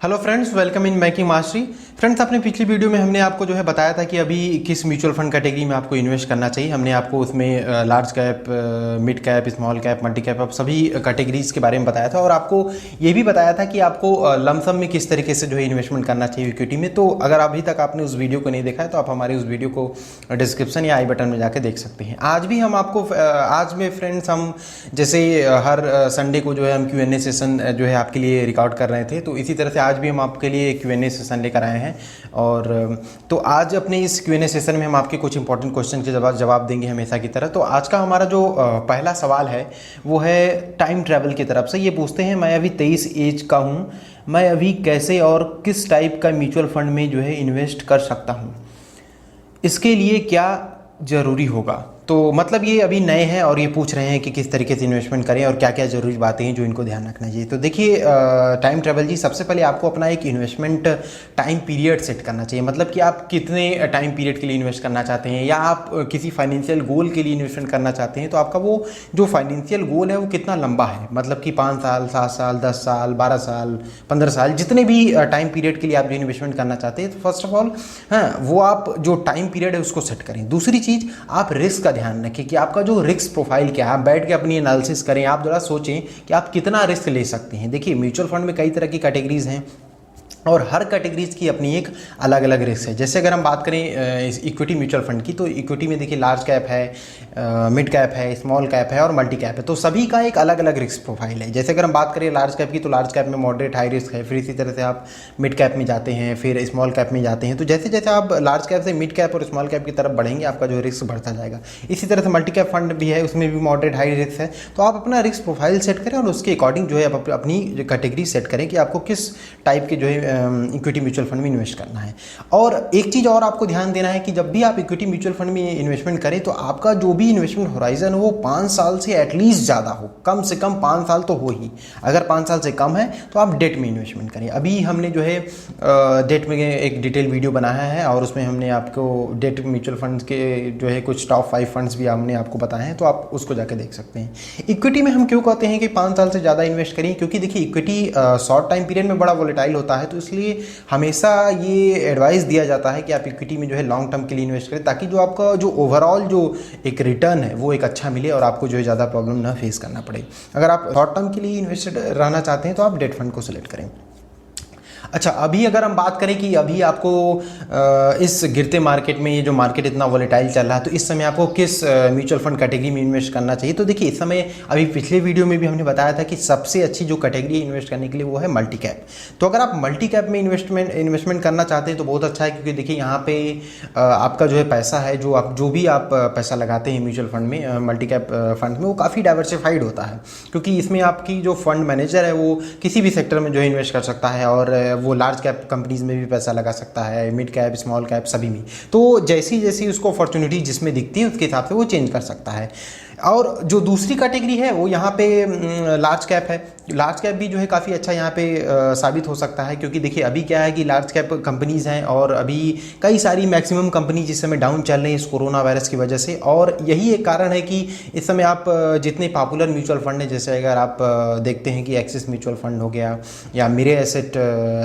Hello friends, welcome in banking mastery. Friends, अपने पिछली video में हमने आपको जो है बताया था कि अभी किस म्यूचुअल फंड कैटेगरी में आपको इन्वेस्ट करना चाहिए। हमने आपको उसमें large cap, mid cap, small cap, multi cap, अब सभी कैटेगरीज के बारे में बताया था और आपको ये भी बताया था कि आपको लमसम में किस तरीके से जो है इन्वेस्टमेंट करना चाहिए इक्विटी में। तो अगर अभी तक आपने उस वीडियो को नहीं देखा है तो आप हमारे उस वीडियो को डिस्क्रिप्शन या आई बटन में जाकर देख सकते हैं। आज भी हम आपको आज में फ्रेंड्स हम जैसे हर संडे को जो है हम Q&A सेशन जो है आपके लिए रिकॉर्ड कर रहे थे, तो इसी तरह से आज भी हम आपके लिए Q&A सेशन लेकर आए हैं। और तो आज अपने इस Q&A सेशन में हम आपके कुछ इंपॉर्टेंट क्वेश्चन के जवाब देंगे हमेशा की तरह। तो आज का हमारा जो पहला सवाल है वो है टाइम ट्रैवल की तरफ से। ये पूछते हैं, मैं अभी 23 एज का हूँ, मैं अभी कैसे और किस टाइप का म्यूचुअल फंड में जो है इन्वेस्ट कर सकता हूँ, इसके लिए क्या ज़रूरी होगा। तो मतलब ये अभी नए हैं और ये पूछ रहे हैं कि किस तरीके से इन्वेस्टमेंट करें और क्या क्या ज़रूरी बातें हैं जो इनको ध्यान रखना चाहिए। तो देखिए टाइम ट्रैवल जी, सबसे पहले आपको अपना एक इन्वेस्टमेंट टाइम पीरियड सेट करना चाहिए। मतलब कि आप कितने टाइम पीरियड के लिए इन्वेस्ट करना चाहते हैं, या आप किसी फाइनेंशियल गोल के लिए इन्वेस्टमेंट करना चाहते हैं तो आपका वो जो फाइनेंशियल गोल है वो कितना लंबा है। मतलब कि 5 साल, 7 साल, 10 साल, 12 साल, 15 साल, जितने भी टाइम पीरियड के लिए आप जो इन्वेस्टमेंट करना चाहते हैं, तो फर्स्ट ऑफ ऑल वो आप जो टाइम पीरियड है उसको सेट करें। दूसरी चीज़, आप रिस्क का ध्यान रखें कि आपका जो रिस्क प्रोफाइल क्या है। आप बैठ के अपनी एनालिसिस करें, आप जरा सोचें कि आप कितना रिस्क ले सकते हैं। देखिए म्यूचुअल फंड में कई तरह की कैटेगरीज हैं और हर कैटेगरीज की अपनी एक अलग अलग रिस्क है। जैसे अगर हम बात करें इक्विटी म्यूचुअल फंड की, तो इक्विटी में देखिए लार्ज कैप है, मिड कैप है, स्मॉल कैप है और मल्टी कैप है। तो सभी का एक अलग अलग रिस्क प्रोफाइल है। जैसे अगर हम बात करें लार्ज कैप की, तो लार्ज कैप में मॉडरेट हाई रिस्क है। फिर इसी तरह से आप मिड कैप में जाते हैं, फिर स्मॉल कैप में जाते हैं। तो जैसे जैसे आप लार्ज कैप से मिड कैप और स्मॉल कैप की तरफ बढ़ेंगे, आपका जो रिस्क बढ़ता जाएगा। इसी तरह से मल्टी कैप फंड भी है, उसमें भी मॉडरेट हाई रिस्क है। तो आप अपना रिस्क प्रोफाइल सेट करें और उसके अकॉर्डिंग जो है आप अपनी कैटेगरी सेट करें कि आपको किस टाइप के जो है इक्विटी म्यूचुअल फंड में इन्वेस्ट करना है। और एक चीज़ और आपको ध्यान देना है कि जब भी आप इक्विटी म्यूचुअल फंड में इन्वेस्टमेंट करें तो आपका जो भी इन्वेस्टमेंट होराइजन हो वो 5 साल से एटलीस्ट ज़्यादा हो, कम से कम 5 साल तो हो ही। अगर 5 साल से कम है तो आप डेट में इन्वेस्टमेंट करें। अभी हमने जो है डेट में एक डिटेल वीडियो बनाया है और उसमें हमने आपको डेट म्यूचुअल फंड के जो है कुछ टॉप 5 फंड्स भी हमने आपको बताए हैं, तो आप उसको जाकर देख सकते हैं। इक्विटी में हम क्यों कहते हैं कि 5 साल से ज़्यादा इन्वेस्ट करें, क्योंकि देखिए इक्विटी शॉर्ट टाइम पीरियड में बड़ा वोलेटाइल होता है। तो इसलिए हमेशा ये एडवाइस दिया जाता है कि आप इक्विटी में जो है लॉन्ग टर्म के लिए इन्वेस्ट करें, ताकि जो आपका जो ओवरऑल जो एक रिटर्न है वो एक अच्छा मिले और आपको जो है ज़्यादा प्रॉब्लम ना फेस करना पड़े। अगर आप शॉर्ट टर्म के लिए इन्वेस्टेड रहना चाहते हैं तो आप डेट फंड को सिलेक्ट करें। अच्छा, अभी अगर हम बात करें कि अभी आपको इस गिरते मार्केट में, ये जो मार्केट इतना वोलेटाइल चल रहा है, तो इस समय आपको किस म्यूचुअल फंड कैटेगरी में इन्वेस्ट करना चाहिए। तो देखिए इस समय अभी पिछले वीडियो में भी हमने बताया था कि सबसे अच्छी जो कैटेगरी इन्वेस्ट करने के लिए वो है मल्टी कैप। तो अगर आप मल्टी कैप में इन्वेस्टमेंट करना चाहते हैं तो बहुत अच्छा है, क्योंकि देखिए यहाँ पे आपका जो है पैसा है, जो भी आप पैसा लगाते हैं म्यूचुअल फंड में, मल्टी कैप फंड में, वो काफ़ी डाइवर्सिफाइड होता है। क्योंकि इसमें आपकी जो फंड मैनेजर है वो किसी भी सेक्टर में जो है इन्वेस्ट कर सकता है और वो लार्ज कैप कंपनीज में भी पैसा लगा सकता है, मिड कैप, स्मॉल कैप, सभी में। तो जैसी जैसी उसको अपॉर्चुनिटी जिसमें दिखती है उसके हिसाब से वो चेंज कर सकता है। और जो दूसरी कैटेगरी है वो यहाँ पे लार्ज कैप है। लार्ज कैप भी जो है काफ़ी अच्छा यहाँ पे साबित हो सकता है, क्योंकि देखिए अभी क्या है कि लार्ज कैप कंपनीज हैं और अभी कई सारी मैक्सिमम कंपनी जिस समय डाउन चल रही है इस कोरोना वायरस की वजह से। और यही एक कारण है कि इस समय आप जितने पॉपुलर म्यूचुअल फंड है, जैसे अगर आप देखते हैं कि एक्सिस म्यूचुअल फंड हो गया या Mirae Asset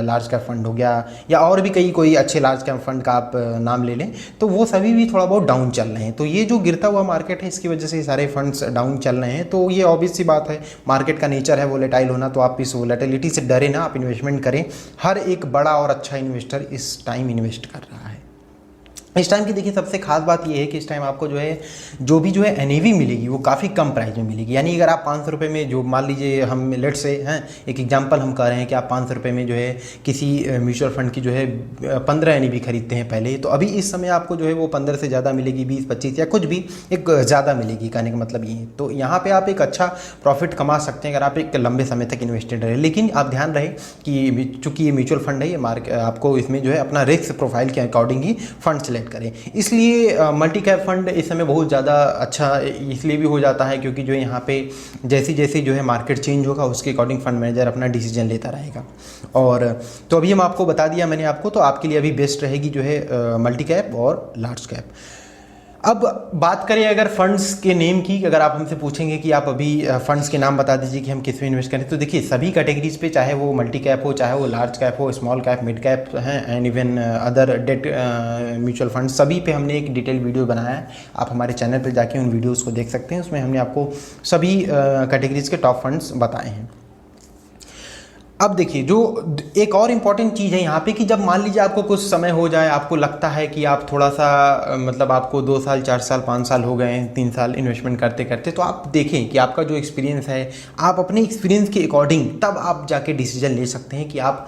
large cap fund हो गया, या और भी कोई अच्छे लार्ज कैप फंड का आप नाम ले लें, तो वो सभी भी थोड़ा बहुत डाउन चल रहे हैं। तो ये जो गिरता हुआ मार्केट है इसकी वजह से सारे फंड्स डाउन चल रहे हैं। तो ये ऑब्वियस सी बात है, मार्केट का नेचर है वोलेटाइल होना, तो आप इस वोलेटिलिटी से डरे ना, आप इन्वेस्टमेंट करें। हर एक बड़ा और अच्छा इन्वेस्टर इस टाइम इन्वेस्ट कर रहा है। इस टाइम की देखिए सबसे खास बात ये है कि इस टाइम आपको जो है एनएवी मिलेगी वो काफ़ी कम प्राइस में मिलेगी। यानी अगर आप 500 रुपये में, जो मान लीजिए हम लेट से हैं एक एग्जांपल हम कर रहे हैं कि आप 500 रुपये में जो है किसी म्यूचुअल फंड की जो है 15 एनएवी खरीदते हैं पहले, तो अभी इस समय आपको जो है वो 15 से ज़्यादा मिलेगी, 20, 25 या कुछ भी एक ज़्यादा मिलेगी। कहने का मतलब ये है, तो यहाँ पर आप एक अच्छा प्रॉफिट कमा सकते हैं अगर आप एक लंबे समय तक इन्वेस्टेड रहे। लेकिन आप ध्यान रहे कि चूँकि ये म्यूचुअल फंड है, ये आपको इसमें जो है अपना रिस्क प्रोफाइल के अकॉर्डिंग ही फंड सेलेक्ट करें। इसलिए मल्टी कैप फंड इस समय बहुत ज़्यादा अच्छा इसलिए भी हो जाता है क्योंकि जो यहाँ पे जैसी जैसी जो है मार्केट चेंज होगा उसके अकॉर्डिंग फंड मैनेजर अपना डिसीजन लेता रहेगा। और तो अभी हम आपको बता दिया मैंने आपको, तो आपके लिए अभी बेस्ट रहेगी जो है मल्टी कैप और लार्ज कैप। अब बात करें अगर फंड्स के नेम की, अगर आप हमसे पूछेंगे कि आप अभी फंड्स के नाम बता दीजिए कि हम किस में इन्वेस्ट करें, तो देखिए सभी कैटेगरीज पे, चाहे वो मल्टी कैप हो, चाहे वो लार्ज कैप हो, स्मॉल कैप, मिड कैप हैं, and even other debt mutual fund, सभी पे हमने एक डिटेल वीडियो बनाया है। आप हमारे चैनल पर जाके उन वीडियोस को देख सकते हैं। उसमें हमने आपको सभी कैटेगरीज के टॉप फंड्स बताए हैं। अब देखिए, जो एक और इम्पॉर्टेंट चीज़ है यहाँ पे कि जब मान लीजिए आपको कुछ समय हो जाए, आपको लगता है कि आप थोड़ा सा मतलब आपको 2 साल, 4 साल, 5 साल हो गए, 3 साल इन्वेस्टमेंट करते करते, तो आप देखें कि आपका जो एक्सपीरियंस है, आप अपने एक्सपीरियंस के अकॉर्डिंग तब आप जाके डिसीजन ले सकते हैं कि आप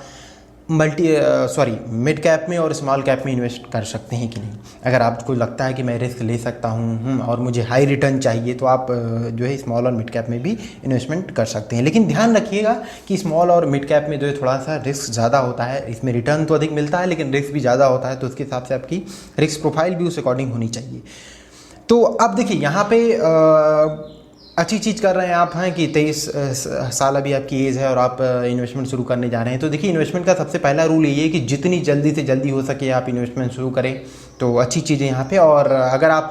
मिड कैप में और स्मॉल कैप में इन्वेस्ट कर सकते हैं कि नहीं। अगर आपको लगता है कि मैं रिस्क ले सकता हूँ और मुझे हाई रिटर्न चाहिए, तो आप जो है स्मॉल और मिड कैप में भी इन्वेस्टमेंट कर सकते हैं। लेकिन ध्यान रखिएगा कि स्मॉल और मिड कैप में जो है थोड़ा सा रिस्क ज़्यादा होता है। इसमें रिटर्न तो अधिक मिलता है लेकिन रिस्क भी ज़्यादा होता है, तो उसके हिसाब से आपकी रिस्क प्रोफाइल भी उस अकॉर्डिंग होनी चाहिए। तो अब देखिए यहाँ पे अच्छी चीज़ कर रहे हैं आप, हैं कि 23 साल अभी आपकी एज है और आप इन्वेस्टमेंट शुरू करने जा रहे हैं। तो देखिए, इन्वेस्टमेंट का सबसे पहला रूल ये है कि जितनी जल्दी से जल्दी हो सके आप इन्वेस्टमेंट शुरू करें, तो अच्छी चीज़ है यहाँ पे। और अगर आप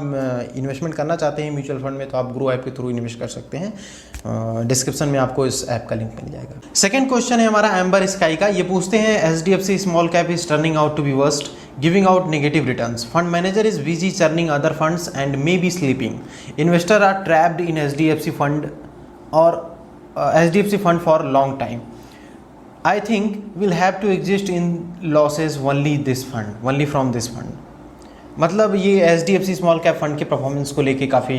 इन्वेस्टमेंट करना चाहते हैं म्यूचुअल फंड में, तो आप ग्रो ऐप के थ्रू इन्वेस्ट कर सकते हैं। डिस्क्रिप्शन में आपको इस ऐप का लिंक मिल जाएगा। सेकंड क्वेश्चन है हमारा एम्बर स्काई का। ये पूछते हैं, HDFC small cap is turning out to be worst, giving out negative returns. Fund manager is busy churning other funds and may be sleeping. Investors are trapped in HDFC fund or HDFC fund for long time. I think we'll have to exist in losses only from this fund. मतलब ये HDFC small cap fund के performance को लेके काफ़ी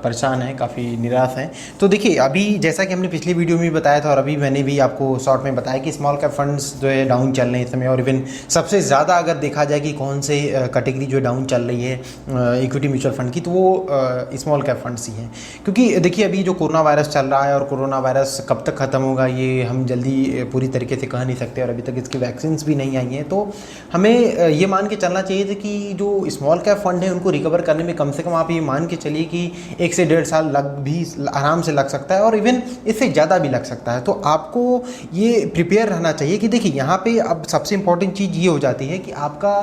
परेशान है, काफ़ी निराश हैं। तो देखिए, अभी जैसा कि हमने पिछली वीडियो में भी बताया था और अभी मैंने भी आपको शॉर्ट में बताया कि स्मॉल कैप फंड्स जो है डाउन चल रहे हैं इस समय। और इवन सबसे ज़्यादा अगर देखा जाए कि कौन से कैटेगरी जो डाउन चल रही है इक्विटी म्यूचुअल फंड की, तो वो स्मॉल कैप फंड्स ही हैं। क्योंकि देखिए, अभी जो कोरोना वायरस चल रहा है और कोरोना वायरस कब तक ख़त्म होगा ये हम जल्दी पूरी तरीके से कह नहीं सकते, और अभी तक इसकी वैक्सीन भी नहीं आई हैं। तो हमें ये मान के चलना चाहिए था कि जो स्मॉल कैप फंड है उनको रिकवर करने में कम से कम आप ये मान के चलिए कि 1 से 1.5 साल आराम से लग सकता है, और इवन इससे ज़्यादा भी लग सकता है। तो आपको ये प्रिपेयर रहना चाहिए कि देखिए, यहाँ पे अब सबसे इंपॉर्टेंट चीज़ ये हो जाती है कि आपका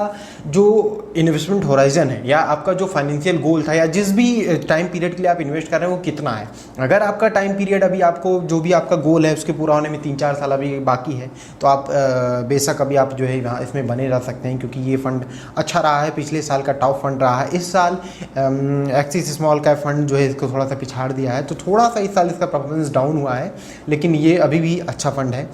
जो इन्वेस्टमेंट होराइजन है या आपका जो फाइनेंशियल गोल था या जिस भी टाइम पीरियड के लिए आप इन्वेस्ट कर रहे हैं वो कितना है। अगर आपका टाइम पीरियड अभी आपको जो भी आपका गोल है उसके पूरा होने में 3-4 साल अभी बाकी है, तो आप बेशक अभी आप जो है यहाँ इसमें बने रह सकते हैं, क्योंकि ये फंड अच्छा रहा है, पिछले साल का टॉप फंड रहा है। इस साल एक्सिस स्मॉल कैप फंड जो है इसको थोड़ा सा पिछाड़ दिया है, तो थोड़ा सा इस साल इसका परफॉर्मेंस डाउन हुआ है, लेकिन ये अभी भी अच्छा फंड है।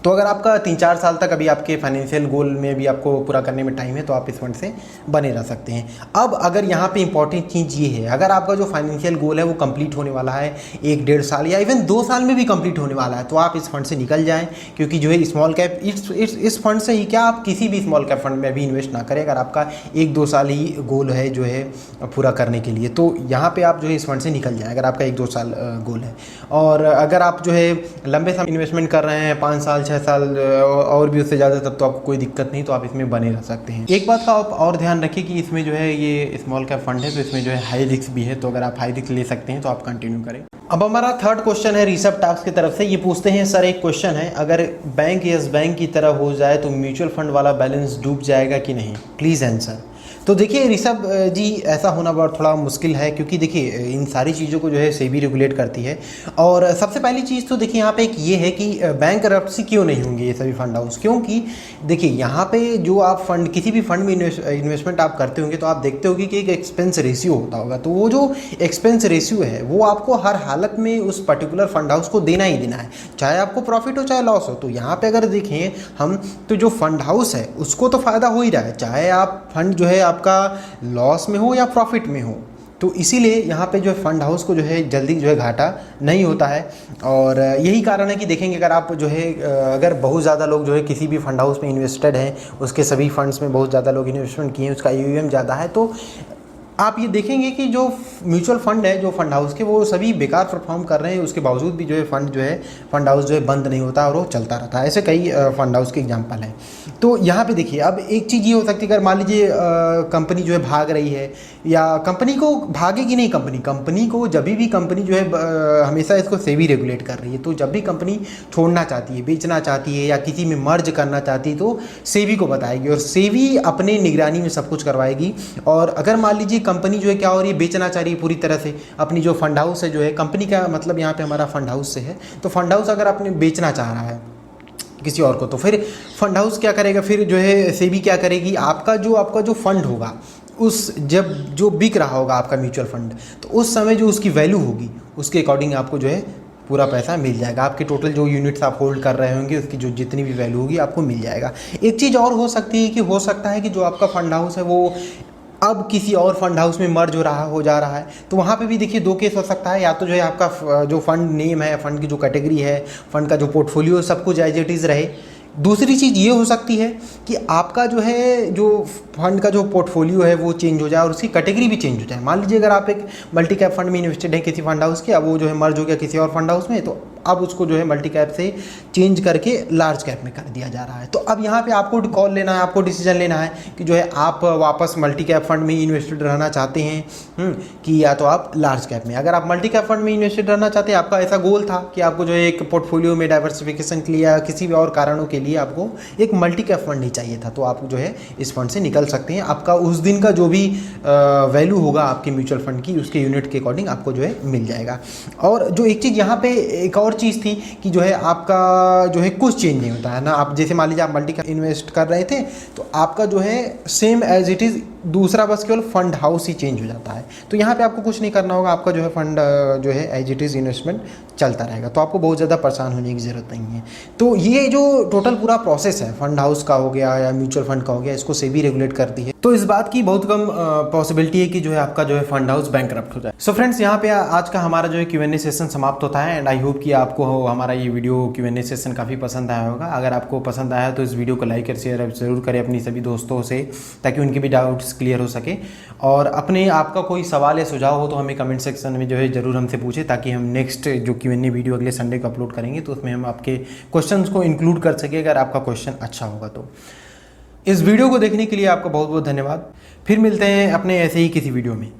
तो अगर आपका 3-4 साल तक अभी आपके फाइनेंशियल गोल में भी आपको पूरा करने में टाइम है, तो आप इस फंड से बने रह सकते हैं। अब अगर यहाँ पे इंपॉर्टेंट चीज़ ये है, अगर आपका जो फाइनेंशियल गोल है वो कंप्लीट होने वाला है 1-1.5 साल या इवन 2 साल में भी कंप्लीट होने वाला है, तो आप इस फंड से निकल जाएं। क्योंकि जो है स्मॉल कैप इस फंड से ही क्या, आप किसी भी स्मॉल कैप फंड में भी इन्वेस्ट ना करें अगर आपका 1-2 साल ही गोल है जो है पूरा करने के लिए। तो यहाँ पर आप जो है इस फंड से निकल जाएँ अगर आपका 1-2 साल गोल है। और अगर आप जो है लंबे समय इन्वेस्टमेंट कर रहे हैं, 5 साल 6 साल और भी उससे ज़्यादा, तब तो आपको कोई दिक्कत नहीं, तो आप इसमें बने रह सकते हैं। एक बात का आप और ध्यान रखिए कि इसमें जो है ये स्मॉल कैप फंड है, तो इसमें जो है हाई रिस्क भी है, तो अगर आप हाई रिस्क ले सकते हैं तो आप कंटिन्यू करें। अब हमारा थर्ड क्वेश्चन है ऋषभ टास्क की तरफ से। ये पूछते हैं, सर एक क्वेश्चन है, अगर बैंक यस बैंक की तरह हो जाए तो म्यूचुअल फंड वाला बैलेंस डूब जाएगा कि नहीं, प्लीज़ आंसर। तो देखिए ऋषभ जी, ऐसा होना बहुत थोड़ा मुश्किल है, क्योंकि देखिए इन सारी चीज़ों को जो है सेबी रेगुलेट करती है। और सबसे पहली चीज़ तो देखिए यहाँ पे एक ये है कि बैंकरप्सी क्यों नहीं होंगे ये सभी फंड हाउस, क्योंकि देखिए यहाँ पे जो आप फंड किसी भी फंड में इन्वेस्टमेंट आप करते होंगे तो आप देखते होंगे कि एक एक्सपेंस रेशियो होता होगा। तो वो जो एक्सपेंस रेशियो है वो आपको हर हालत में उस पर्टिकुलर फंड हाउस को देना ही देना है, चाहे आपको प्रॉफिट हो चाहे लॉस हो। तो यहाँ पर अगर देखें हम, तो जो फंड हाउस है उसको तो फ़ायदा हो ही रहा है, चाहे आप फंड जो है आपका लॉस में हो या प्रॉफिट में हो। तो इसीलिए यहाँ पे जो है फंड हाउस को जो है जल्दी जो है घाटा नहीं होता है। और यही कारण है कि देखेंगे अगर आप जो है अगर बहुत ज़्यादा लोग जो है किसी भी फंड हाउस में इन्वेस्टेड हैं, उसके सभी फंड्स में बहुत ज़्यादा लोग इन्वेस्टमेंट किए हैं, उसका AUM ज़्यादा है, तो आप ये देखेंगे कि जो म्यूचुअल फंड है, जो फंड हाउस के, वो सभी बेकार परफॉर्म कर रहे हैं, उसके बावजूद भी जो है फंड हाउस जो है बंद नहीं होता और वो चलता रहता है। ऐसे कई फंड हाउस के एग्जांपल हैं। तो यहाँ पे देखिए, अब एक चीज़ ये हो सकती है, अगर मान लीजिए कंपनी जो है भाग रही है, या कंपनी को भागेगी नहीं, कंपनी को जब भी कंपनी जो है हमेशा इसको सेबी रेगुलेट कर रही है, तो जब भी कंपनी छोड़ना चाहती है, बेचना चाहती है या किसी में मर्ज करना चाहती है, तो सेबी को बताएगी और सेबी अपने निगरानी में सब कुछ करवाएगी। और अगर मान लीजिए कंपनी जो है क्या हो रही है, बेचना चाह रही है पूरी तरह से अपनी जो फंड हाउस है जो है, कंपनी का मतलब यहाँ पे हमारा फंड हाउस से है, तो फंड हाउस अगर आपने बेचना चाह रहा है किसी और को, तो फिर फंड हाउस क्या करेगा, फिर जो है सेबी क्या करेगी, आपका जो फंड होगा उस जब जो बिक रहा होगा आपका म्यूचुअल फंड, तो उस समय जो उसकी वैल्यू होगी उसके अकॉर्डिंग आपको जो है पूरा पैसा मिल जाएगा। आपके टोटल जो यूनिट्स आप होल्ड कर रहे होंगे उसकी जो जितनी भी वैल्यू होगी आपको मिल जाएगा। एक चीज़ और हो सकती है कि हो सकता है कि जो आपका फंड हाउस है वो अब किसी और फंड हाउस में मर्ज हो जा रहा है, तो वहाँ पे भी देखिए दो केस हो सकता है। या तो जो है आपका जो फंड नेम है, फंड की जो कैटेगरी है, फंड का जो पोर्टफोलियो सब कुछ एज इट इज़ रहे। दूसरी चीज़ ये हो सकती है कि आपका जो है जो फंड का जो पोर्टफोलियो है वो चेंज हो जाए और उसकी कैटेगरी भी चेंज हो जाए। मान लीजिए अगर आप एक मल्टी कैप फंड में इन्वेस्टेड है किसी फंड हाउस के, अब वो जो है मर्ज हो गया किसी और फंड हाउस में, तो अब उसको जो है मल्टी कैप से चेंज करके लार्ज कैप में कर दिया जा रहा है। तो अब यहाँ पे आपको कॉल लेना है, आपको डिसीजन लेना है कि जो है आप वापस मल्टी कैप फंड में इन्वेस्टेड रहना चाहते हैं कि या तो आप लार्ज कैप में। अगर आप मल्टी कैप फंड में इन्वेस्टेड रहना चाहते हैं, आपका ऐसा गोल था कि आपको जो है एक पोर्टफोलियो में डाइवर्सिफिकेशन के लिए या किसी भी और कारणों के लिए आपको एक मल्टी कैप फंड ही चाहिए था, तो आप जो है इस फंड से निकल सकते हैं। आपका उस दिन का जो भी वैल्यू होगा आपके म्यूचुअल फंड की, उसके यूनिट के अकॉर्डिंग आपको जो है मिल जाएगा। और जो एक चीज़ यहाँ पे एक और चीज़ थी कि जो है आपका जो है कुछ चेंज नहीं होता है ना। आप जैसे मान लीजिए आप मल्टी कैप इन्वेस्ट कर रहे थे, तो आपका जो है सेम एज इट इज़ दूसरा बस केवल फंड हाउस ही चेंज हो जाता है। तो यहाँ पे आपको कुछ नहीं करना होगा, आपका जो है फंड जो है एज इट इज़ इन्वेस्टमेंट चलता रहेगा, तो आपको बहुत ज़्यादा परेशान होने की ज़रूरत नहीं है। तो ये जो टोटल पूरा प्रोसेस है फंड हाउस का हो गया या म्यूचुअल फंड का हो गया, इसको सेबी रेगुलेट करती है, तो इस बात की बहुत कम पॉसिबिलिटी है कि जो है आपका जो है फंड हाउस बैंकरप्ट हो जाए। सो फ्रेंड्स, यहाँ पे आज का हमारा जो है Q&A सेशन समाप्त होता है एंड आई होप कि आपको हमारा ये वीडियो Q&A सेशन काफ़ी पसंद आया होगा। अगर आपको पसंद आया तो इस वीडियो को लाइक और शेयर जरूर करें अपनी सभी दोस्तों से, ताकि उनके भी डाउट्स क्लियर हो सके। और अपने आपका कोई सवाल या सुझाव हो तो हमें कमेंट सेक्शन में जो है ज़रूर हमसे पूछें, ताकि हम नेक्स्ट जो Q&A वीडियो अगले संडे को अपलोड करेंगे तो उसमें हम आपके क्वेश्चंस को इंक्लूड कर सकें, अगर आपका क्वेश्चन अच्छा होगा तो। इस वीडियो को देखने के लिए आपका बहुत बहुत धन्यवाद। फिर मिलते हैं अपने ऐसे ही किसी वीडियो में।